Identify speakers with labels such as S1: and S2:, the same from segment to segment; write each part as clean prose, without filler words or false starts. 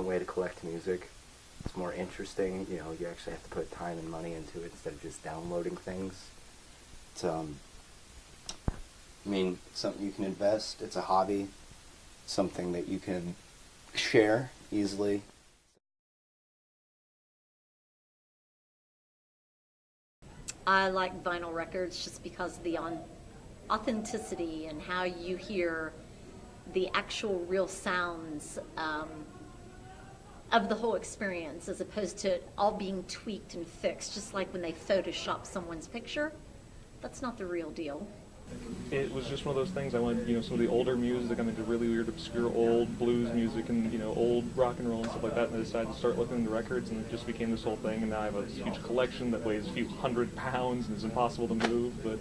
S1: different way to collect music. It's more interesting, you know, you actually have to put time and money into it instead of just downloading things. It's, I mean, it's something you can invest, it's a hobby, something that you can share easily.
S2: I like vinyl records just because of the authenticity and how you hear the actual real sounds of the whole experience, as opposed to it all being tweaked and fixed, just like when they Photoshop someone's picture. That's not the real deal.
S3: It was just one of those things. I wanted, some of the older music. I'm into really weird, obscure old blues music and, old rock and roll and stuff like that. And I decided to start looking into records, and it just became this whole thing. And now I have a huge collection that weighs a few 100 pounds and is impossible to move. But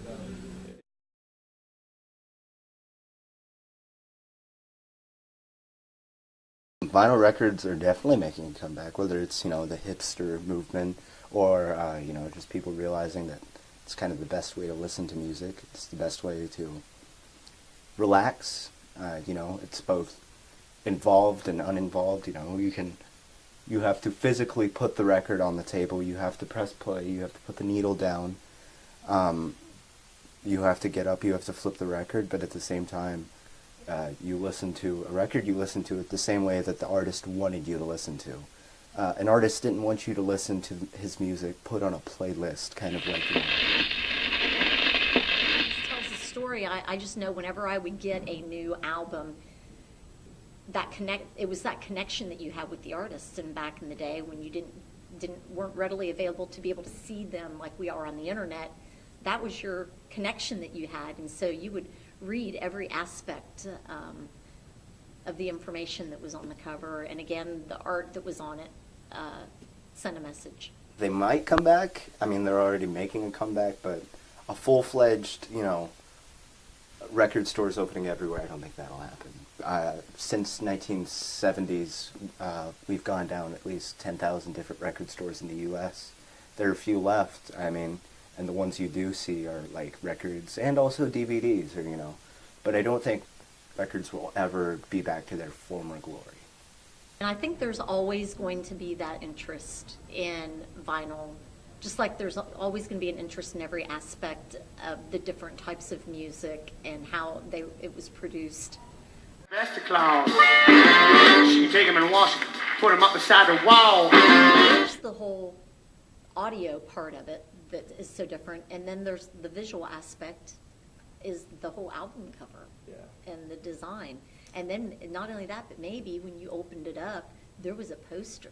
S1: Vinyl records are definitely making a comeback, whether it's, the hipster movement or, just people realizing that it's kind of the best way to listen to music. It's the best way to relax. It's both involved and uninvolved. You have to physically put the record on the table. You have to press play. You have to put the needle down. You have to get up. You have to flip the record. But at the same time, you listen to a record. You listen to it the same way that the artist wanted you to listen to. An artist didn't want you to listen to his music put on a playlist, kind of like.
S2: It tells a story. I just know whenever I would get a new album, it was that connection that you had with the artists. And back in the day when you weren't readily available to be able to see them like we are on the internet, that was your connection that you had, and so you would read every aspect of the information that was on the cover, and again, the art that was on it sent a message.
S1: They might come back. I mean, they're already making a comeback, but a full-fledged, record stores opening everywhere, I don't think that'll happen. Since 1970s, we've gone down at least 10,000 different record stores in the U.S. There are a few left, and the ones you do see are like records and also DVDs, but I don't think records will ever be back to their former glory.
S2: And I think there's always going to be that interest in vinyl, just like there's always going to be an interest in every aspect of the different types of music and how it was produced.
S4: That's the clown. You can take him and wash him, put him up beside the wall.
S2: There's the whole audio part of it that is so different, and then there's the visual aspect, is the whole album cover.
S3: Yeah.
S2: And the design. And then not only that, but maybe when you opened it up, there was a poster.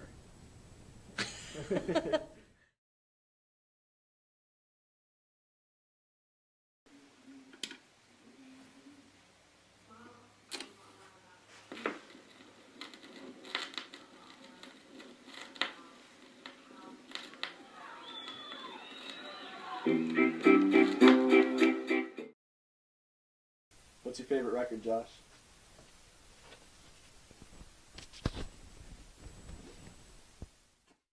S5: What's your favorite record, Josh?